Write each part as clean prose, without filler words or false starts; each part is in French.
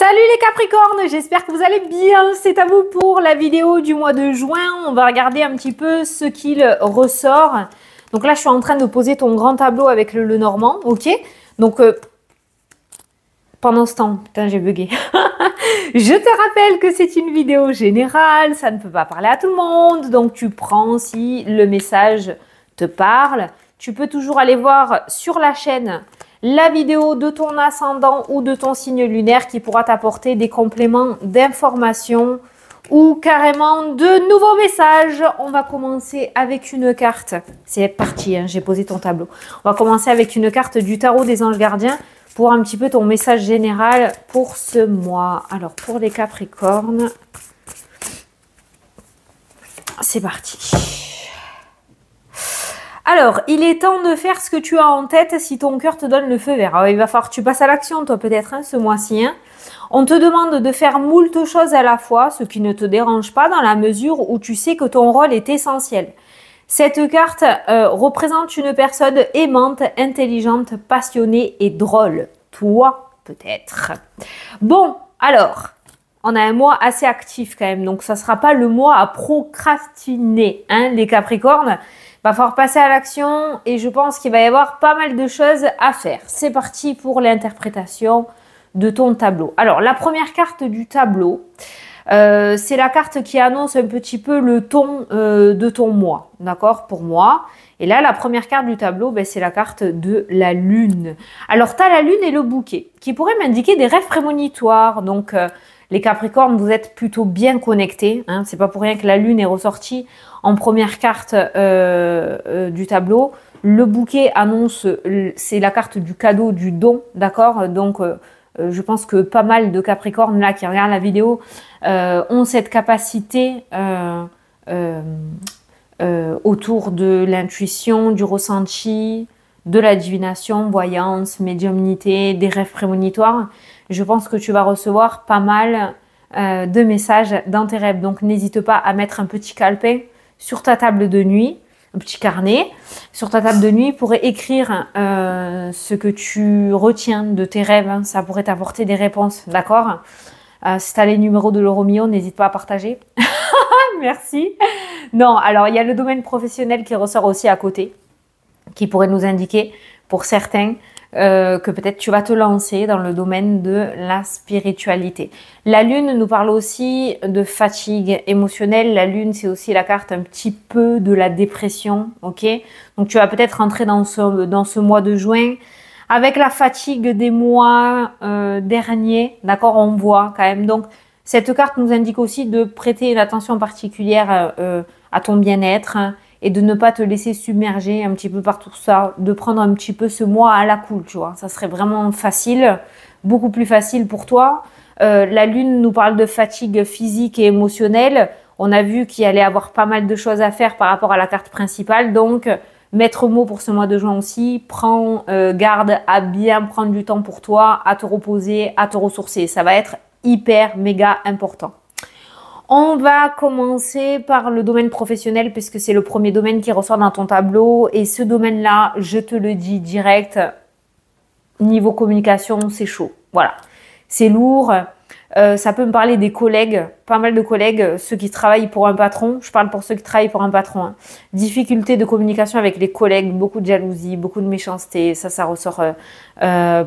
Salut les Capricornes, j'espère que vous allez bien. C'est à vous pour la vidéo du mois de juin. On va regarder un petit peu ce qu'il ressort. Donc là, je suis en train de poser ton grand tableau avec le Normand, ok? Donc, pendant ce temps, putain, j'ai bugué. Je te rappelle que c'est une vidéo générale, ça ne peut pas parler à tout le monde. Donc, tu prends si le message te parle. Tu peux toujours aller voir sur la chaîne la vidéo de ton ascendant ou de ton signe lunaire qui pourra t'apporter des compléments d'informations ou carrément de nouveaux messages. On va commencer avec une carte. C'est parti, hein, j'ai posé ton tableau. On va commencer avec une carte du tarot des anges gardiens pour un petit peu ton message général pour ce mois. Alors, pour les Capricornes, c'est parti. Alors, il est temps de faire ce que tu as en tête si ton cœur te donne le feu vert. Alors, il va falloir que tu passes à l'action, toi, peut-être, hein, ce mois-ci. Hein. On te demande de faire moult choses à la fois, ce qui ne te dérange pas dans la mesure où tu sais que ton rôle est essentiel. Cette carte représente une personne aimante, intelligente, passionnée et drôle. Toi, peut-être. Bon, alors, on a un mois assez actif quand même, donc ça ne sera pas le mois à procrastiner, hein, les Capricornes. Il va falloir passer à l'action et je pense qu'il va y avoir pas mal de choses à faire. C'est parti pour l'interprétation de ton tableau. Alors, la première carte du tableau, c'est la carte qui annonce un petit peu le ton de ton mois, d'accord, pour moi. Et là, la première carte du tableau, ben, c'est la carte de la lune. Alors, tu as la lune et le bouquet qui pourraient m'indiquer des rêves prémonitoires. Donc, les Capricornes, vous êtes plutôt bien connectés. Hein. C'est pas pour rien que la lune est ressortie en première carte du tableau. Le bouquet annonce, c'est la carte du cadeau, du don, d'accord. Donc, je pense que pas mal de Capricornes là qui regardent la vidéo ont cette capacité autour de l'intuition, du ressenti, de la divination, voyance, médiumnité, des rêves prémonitoires. Je pense que tu vas recevoir pas mal de messages dans tes rêves. Donc, n'hésite pas à mettre un petit calepin sur ta table de nuit, un petit carnet sur ta table de nuit pour écrire ce que tu retiens de tes rêves. Hein. Ça pourrait t'apporter des réponses, d'accord? Si tu as les numéros de l'euro-million, n'hésite pas à partager. Merci. Non, alors il y a le domaine professionnel qui ressort aussi à côté, qui pourrait nous indiquer pour certains que peut-être tu vas te lancer dans le domaine de la spiritualité. La lune nous parle aussi de fatigue émotionnelle. La lune, c'est aussi la carte un petit peu de la dépression, ok? Donc tu vas peut-être rentrer dans ce mois de juin avec la fatigue des mois derniers, d'accord? On voit quand même. Donc cette carte nous indique aussi de prêter une attention particulière à ton bien-être, hein, et de ne pas te laisser submerger un petit peu par tout ça, de prendre un petit peu ce mois à la cool, tu vois. Ça serait vraiment facile, beaucoup plus facile pour toi. La lune nous parle de fatigue physique et émotionnelle. On a vu qu'il allait avoir pas mal de choses à faire par rapport à la carte principale. Donc, maître mot pour ce mois de juin aussi, prends garde à bien prendre du temps pour toi, à te reposer, à te ressourcer. Ça va être hyper, méga important. On va commencer par le domaine professionnel puisque c'est le premier domaine qui ressort dans ton tableau. Et ce domaine-là, je te le dis direct, niveau communication, c'est chaud. Voilà, c'est lourd. Ça peut me parler des collègues, pas mal de collègues, ceux qui travaillent pour un patron. Je parle pour ceux qui travaillent pour un patron. Hein. Difficulté de communication avec les collègues, beaucoup de jalousie, beaucoup de méchanceté. Ça ressort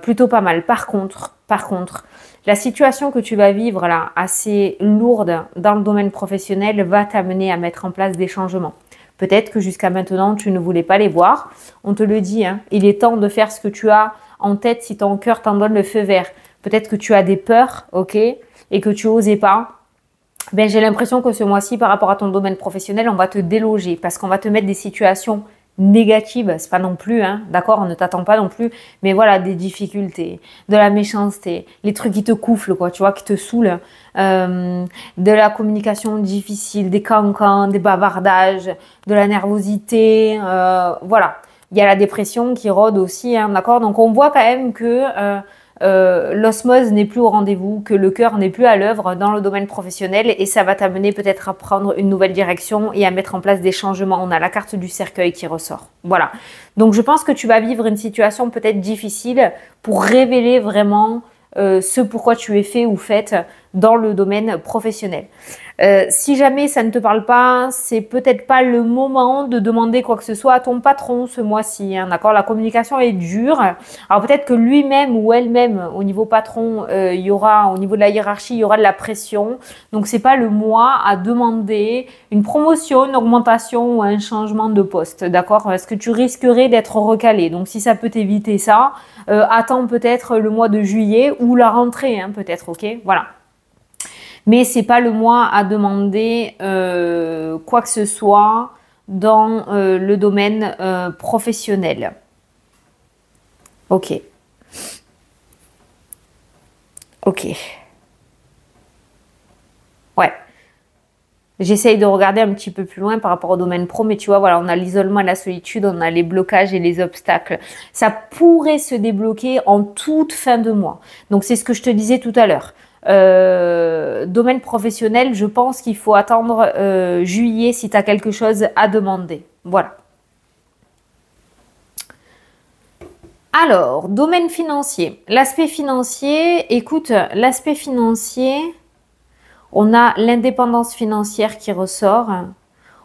plutôt pas mal. Par contre, la situation que tu vas vivre là, assez lourde dans le domaine professionnel, va t'amener à mettre en place des changements. Peut-être que jusqu'à maintenant, tu ne voulais pas les voir. On te le dit, hein, il est temps de faire ce que tu as en tête si ton cœur t'en donne le feu vert. Peut-être que tu as des peurs, ok, et que tu n'osais pas. Ben, j'ai l'impression que ce mois-ci, par rapport à ton domaine professionnel, on va te déloger parce qu'on va te mettre des situations négatives. C'est pas non plus, hein, d'accord, on ne t'attend pas non plus, mais voilà, des difficultés, de la méchanceté, les trucs qui te coufflent, quoi, tu vois, qui te saoulent, de la communication difficile, des cancans, des bavardages, de la nervosité, voilà. Il y a la dépression qui rôde aussi, hein, d'accord, donc on voit quand même que l'osmose n'est plus au rendez-vous, que le cœur n'est plus à l'œuvre dans le domaine professionnel et ça va t'amener peut-être à prendre une nouvelle direction et à mettre en place des changements. On a la carte du cercueil qui ressort. Voilà. Donc je pense que tu vas vivre une situation peut-être difficile pour révéler vraiment ce pourquoi tu es fait ou faite dans le domaine professionnel. Si jamais ça ne te parle pas, c'est peut-être pas le moment de demander quoi que ce soit à ton patron ce mois-ci, hein, d'accord? La communication est dure. Alors peut-être que lui-même ou elle-même, au niveau patron, il y aura, au niveau de la hiérarchie, il y aura de la pression. Donc c'est pas le mois à demander une promotion, une augmentation ou un changement de poste, d'accord? Parce que tu risquerais d'être recalé. Donc si ça peut t'éviter ça, attends peut-être le mois de juillet ou la rentrée, hein, peut-être, ok? Voilà. Mais c'est pas le mois à demander quoi que ce soit dans le domaine professionnel. Ok. Ok. Ouais. J'essaye de regarder un petit peu plus loin par rapport au domaine pro, mais tu vois, voilà, on a l'isolement et la solitude, on a les blocages et les obstacles. Ça pourrait se débloquer en toute fin de mois. Donc, c'est ce que je te disais tout à l'heure. Domaine professionnel, je pense qu'il faut attendre juillet si tu as quelque chose à demander. Voilà. Alors, domaine financier. L'aspect financier, écoute, l'aspect financier, on a l'indépendance financière qui ressort.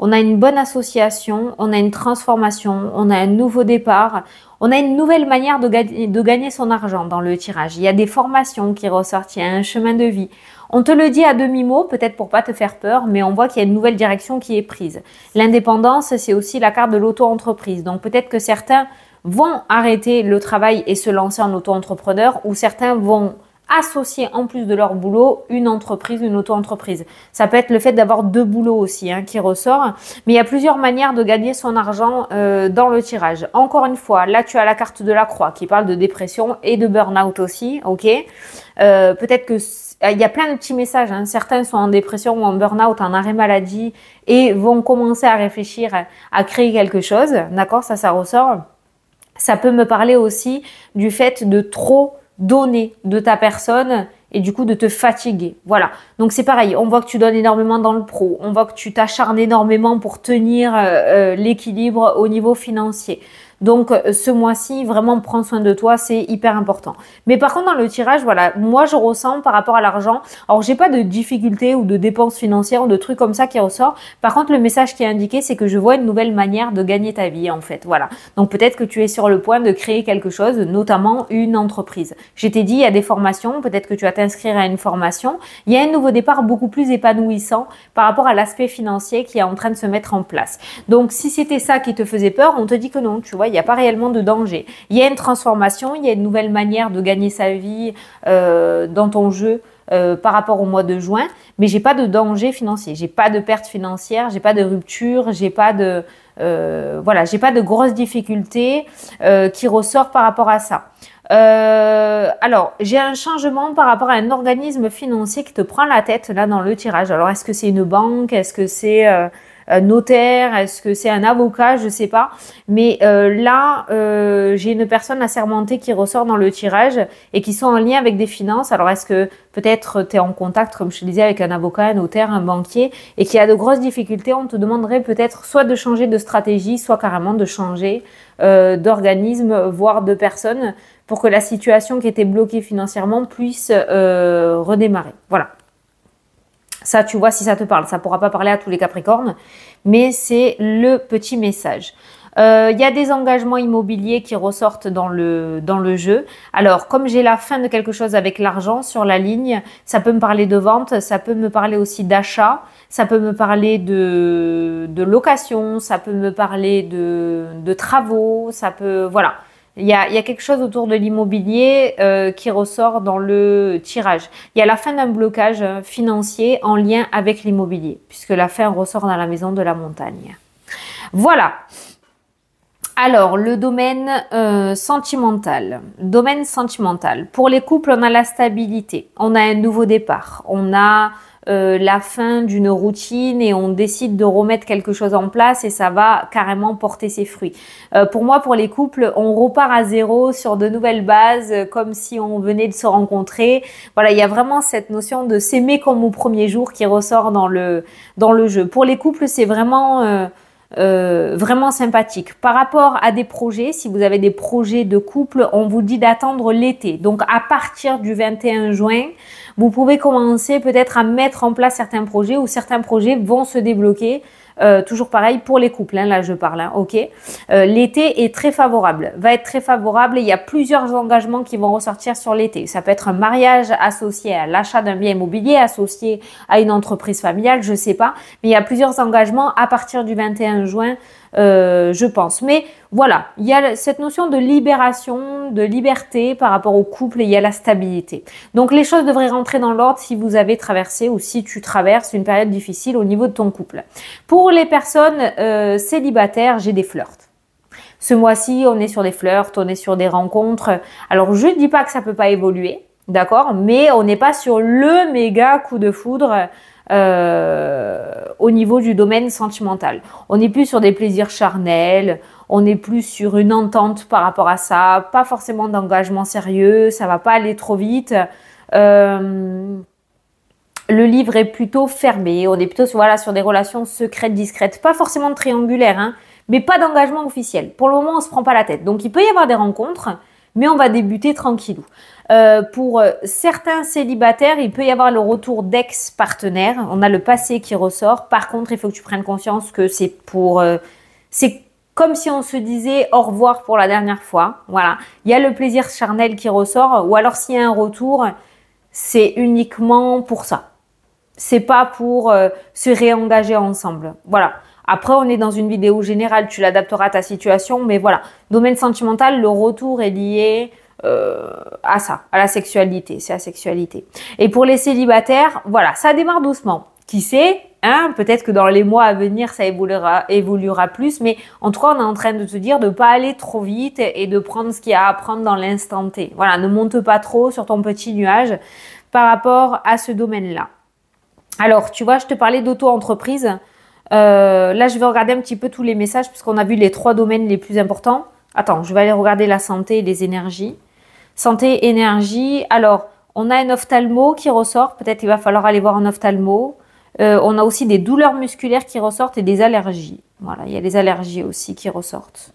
On a une bonne association, on a une transformation, on a un nouveau départ, on a une nouvelle manière de gagner son argent dans le tirage. Il y a des formations qui ressortent, il y a un chemin de vie. On te le dit à demi-mot, peut-être pour pas te faire peur, mais on voit qu'il y a une nouvelle direction qui est prise. L'indépendance, c'est aussi la carte de l'auto-entreprise. Donc peut-être que certains vont arrêter le travail et se lancer en auto-entrepreneur, ou certains vont associer en plus de leur boulot une entreprise, une auto-entreprise. Ça peut être le fait d'avoir deux boulots aussi hein, qui ressort. Mais il y a plusieurs manières de gagner son argent dans le tirage. Encore une fois, là tu as la carte de la croix qui parle de dépression et de burn-out aussi. Ok. Peut-être que il y a plein de petits messages. Hein. Certains sont en dépression ou en burn-out, en arrêt maladie et vont commencer à réfléchir à créer quelque chose. D'accord, ça ressort. Ça peut me parler aussi du fait de trop donner de ta personne et du coup de te fatiguer. Voilà. Donc c'est pareil, on voit que tu donnes énormément dans le pro, on voit que tu t'acharnes énormément pour tenir l'équilibre au niveau financier. Donc ce mois-ci, vraiment prends soin de toi, c'est hyper important. Mais par contre dans le tirage, voilà, moi je ressens par rapport à l'argent, alors j'ai pas de difficultés ou de dépenses financières ou de trucs comme ça qui ressort. Par contre le message qui est indiqué, c'est que je vois une nouvelle manière de gagner ta vie en fait. Voilà. Donc peut-être que tu es sur le point de créer quelque chose, notamment une entreprise. Je t'ai dit, il y a des formations, peut-être que tu vas t'inscrire à une formation. Il y a un nouveau départ beaucoup plus épanouissant par rapport à l'aspect financier qui est en train de se mettre en place. Donc si c'était ça qui te faisait peur, on te dit que non, tu vois. Il n'y a pas réellement de danger. Il y a une transformation, il y a une nouvelle manière de gagner sa vie dans ton jeu par rapport au mois de juin, mais j'ai pas de danger financier, j'ai pas de perte financière, j'ai pas de rupture, j'ai pas de voilà, j'ai pas de grosses difficultés qui ressortent par rapport à ça. Alors, j'ai un changement par rapport à un organisme financier qui te prend la tête là dans le tirage. Alors, est-ce que c'est une banque? Est-ce que c'est un notaire? Est-ce que c'est un avocat? Je sais pas. Mais là, j'ai une personne assermentée qui ressort dans le tirage et qui sont en lien avec des finances. Alors, est-ce que peut-être tu es en contact, comme je te disais, avec un avocat, un notaire, un banquier et qui a de grosses difficultés? On te demanderait peut-être soit de changer de stratégie, soit carrément de changer d'organisme, voire de personne, pour que la situation qui était bloquée financièrement puisse redémarrer. Voilà. Ça, tu vois, si ça te parle. Ça ne pourra pas parler à tous les Capricornes, mais c'est le petit message. Il y a des engagements immobiliers qui ressortent dans le jeu. Alors, comme j'ai la fin de quelque chose avec l'argent sur la ligne, ça peut me parler de vente, ça peut me parler aussi d'achat, ça peut me parler de location, ça peut me parler de travaux, ça peut... Voilà. Il y a quelque chose autour de l'immobilier qui ressort dans le tirage. Il y a la fin d'un blocage financier en lien avec l'immobilier, puisque la fin ressort dans la maison de la montagne. Voilà. Alors, le domaine sentimental. Domaine sentimental. Pour les couples, on a la stabilité. On a un nouveau départ. On a la fin d'une routine et on décide de remettre quelque chose en place et ça va carrément porter ses fruits. Pour moi, pour les couples, on repart à zéro sur de nouvelles bases comme si on venait de se rencontrer. Voilà, il y a vraiment cette notion de s'aimer comme au premier jour qui ressort dans le jeu. Pour les couples, c'est vraiment vraiment sympathique. Par rapport à des projets, si vous avez des projets de couple, on vous dit d'attendre l'été. Donc à partir du 21 juin, vous pouvez commencer peut-être à mettre en place certains projets ou certains projets vont se débloquer. Toujours pareil pour les couples, hein, là je parle, hein, ok. L'été est très favorable, va être très favorable. Il y a plusieurs engagements qui vont ressortir sur l'été. Ça peut être un mariage associé à l'achat d'un bien immobilier, associé à une entreprise familiale, je sais pas. Mais il y a plusieurs engagements à partir du 21 juin, je pense. Mais voilà, il y a cette notion de libération, de liberté par rapport au couple et il y a la stabilité. Donc les choses devraient rentrer dans l'ordre si vous avez traversé ou si tu traverses une période difficile au niveau de ton couple. Pour les personnes célibataires, j'ai des flirts. Ce mois-ci, on est sur des flirts, on est sur des rencontres. Alors je ne dis pas que ça peut pas évoluer, d'accord, mais on n'est pas sur le méga coup de foudre au niveau du domaine sentimental. On n'est plus sur des plaisirs charnels, on n'est plus sur une entente par rapport à ça, pas forcément d'engagement sérieux, ça va pas aller trop vite. Le livre est plutôt fermé, on est plutôt voilà, sur des relations secrètes, discrètes, pas forcément triangulaires, hein, mais pas d'engagement officiel. Pour le moment, on se prend pas la tête. Donc il peut y avoir des rencontres, mais on va débuter tranquillou. Pour certains célibataires, il peut y avoir le retour d'ex-partenaires. On a le passé qui ressort. Par contre, il faut que tu prennes conscience que c'est c'est comme si on se disait au revoir pour la dernière fois. Voilà. Il y a le plaisir charnel qui ressort. Ou alors, s'il y a un retour, c'est uniquement pour ça. C'est pas pour se réengager ensemble. Voilà. Après, on est dans une vidéo générale. Tu l'adapteras à ta situation. Mais voilà. Domaine sentimental, le retour est lié à ça, à la sexualité, c'est la sexualité. Et pour les célibataires, voilà, ça démarre doucement. Qui sait, hein, peut-être que dans les mois à venir, ça évoluera plus, mais en tout cas, on est en train de te dire de pas aller trop vite et de prendre ce qu'il y a à prendre dans l'instant T. Voilà, ne monte pas trop sur ton petit nuage par rapport à ce domaine-là. Alors, tu vois, je te parlais d'auto-entreprise. Là, je vais regarder un petit peu tous les messages puisqu'on a vu les 3 domaines les plus importants. Attends, je vais aller regarder la santé et les énergies. Santé, énergie. Alors, on a un ophtalmo qui ressort. Peut-être qu'il va falloir aller voir un ophtalmo. On a aussi des douleurs musculaires qui ressortent et des allergies. Voilà, il y a des allergies aussi qui ressortent.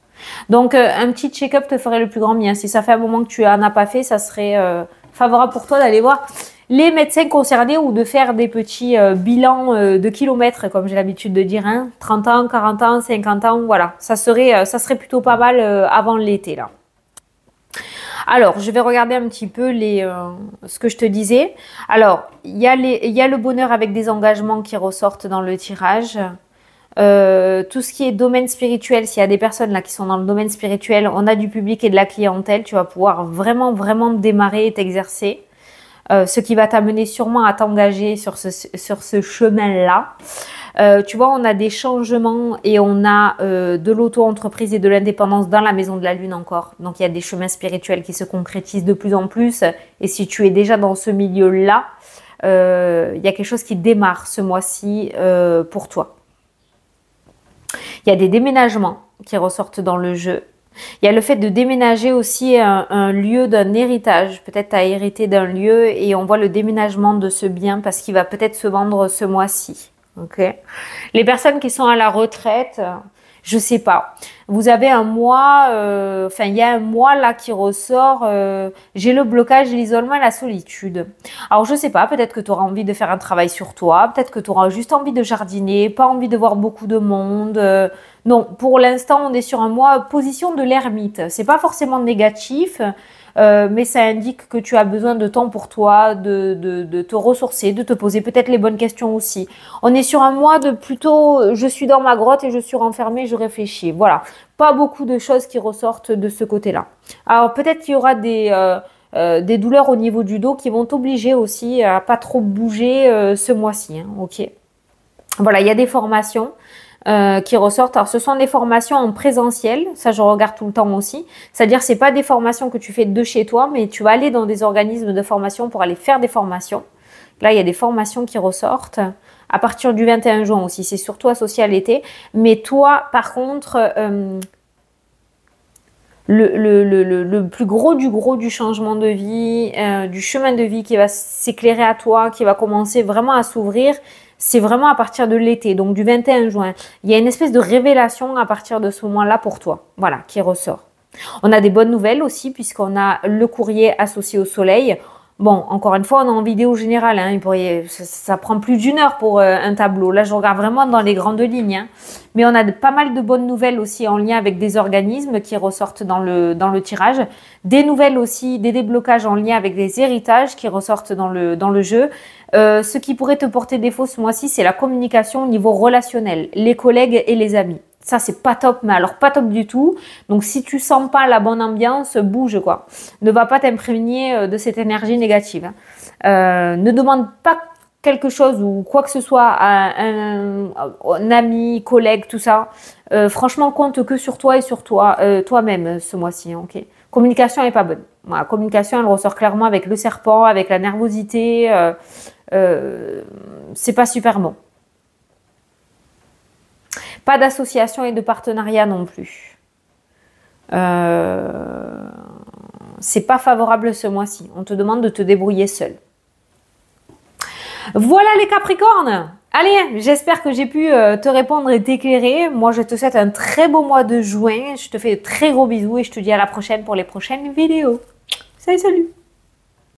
Donc, un petit check-up te ferait le plus grand bien. Si ça fait un moment que tu n'en as pas fait, ça serait favorable pour toi d'aller voir les médecins concernés ou de faire des petits bilans de kilomètres, comme j'ai l'habitude de dire. Hein, 30 ans, 40 ans, 50 ans, voilà. Ça serait plutôt pas mal avant l'été, là. Alors, je vais regarder un petit peu ce que je te disais. Alors, il y a le bonheur avec des engagements qui ressortent dans le tirage. Tout ce qui est domaine spirituel, s'il y a des personnes là qui sont dans le domaine spirituel, on a du public et de la clientèle. Tu vas pouvoir vraiment, vraiment démarrer et t'exercer. Ce qui va t'amener sûrement à t'engager sur ce chemin-là. Tu vois, on a des changements et on a de l'auto-entreprise et de l'indépendance dans la maison de la lune encore. Donc, il y a des chemins spirituels qui se concrétisent de plus en plus. Et si tu es déjà dans ce milieu-là, il y a quelque chose qui démarre ce mois-ci pour toi. Il y a des déménagements qui ressortent dans le jeu. Il y a le fait de déménager aussi un lieu d'un héritage. Peut-être tu as hérité d'un lieu et on voit le déménagement de ce bien parce qu'il va peut-être se vendre ce mois-ci. Okay. Les personnes qui sont à la retraite, je sais pas. Vous avez un mois, il y a un mois là qui ressort. J'ai le blocage, l'isolement et la solitude. Alors je sais pas, peut-être que tu auras envie de faire un travail sur toi, peut-être que tu auras juste envie de jardiner, pas envie de voir beaucoup de monde. Non, pour l'instant, on est sur un mois position de l'ermite. C'est pas forcément négatif. Mais ça indique que tu as besoin de temps pour toi, de te ressourcer, de te poser peut-être les bonnes questions aussi. On est sur un mois de plutôt, je suis dans ma grotte et je suis renfermée, je réfléchis. Voilà, pas beaucoup de choses qui ressortent de ce côté-là. Alors peut-être qu'il y aura des douleurs au niveau du dos qui vont t'obliger aussi à pas trop bouger ce mois-ci. Hein, ok. Voilà, il y a des formations. Qui ressortent. Alors, ce sont des formations en présentiel. Ça, je regarde tout le temps aussi. C'est-à-dire, c'est pas des formations que tu fais de chez toi, mais tu vas aller dans des organismes de formation pour aller faire des formations. Là, il y a des formations qui ressortent. À partir du 21 juin aussi. C'est surtout associé à l'été. Mais toi, par contre, le plus gros du changement de vie, du chemin de vie qui va s'éclairer à toi, qui va commencer vraiment à s'ouvrir, c'est vraiment à partir de l'été, donc du 21 juin. Il y a une espèce de révélation à partir de ce moment-là pour toi, voilà, qui ressort. On a des bonnes nouvelles aussi, puisqu'on a le courrier associé au soleil. Bon, encore une fois, on est en vidéo générale, hein, ça prend plus d'1 heure pour un tableau. Là, je regarde vraiment dans les grandes lignes. Hein. Mais on a pas mal de bonnes nouvelles aussi en lien avec des organismes qui ressortent dans le tirage. Des nouvelles aussi, des déblocages en lien avec des héritages qui ressortent dans le jeu. Ce qui pourrait te porter défaut ce mois-ci, c'est la communication au niveau relationnel, les collègues et les amis. Ça, c'est pas top, mais alors pas top du tout. Donc, si tu sens pas la bonne ambiance, bouge, quoi. Ne va pas t'imprégner de cette énergie négative. Hein. Ne demande pas quelque chose ou quoi que ce soit à un ami, collègue, tout ça. Franchement, compte que sur toi et sur toi-même ce mois-ci. Hein, ok. Communication est pas bonne. Voilà, communication, elle ressort clairement avec le serpent, avec la nervosité. C'est pas super bon. Pas d'association et de partenariat non plus. C'est pas favorable ce mois-ci. On te demande de te débrouiller seul. Voilà les Capricornes. Allez, j'espère que j'ai pu te répondre et t'éclairer. Moi, je te souhaite un très beau mois de juin. Je te fais de très gros bisous et je te dis à la prochaine pour les prochaines vidéos. Salut, salut!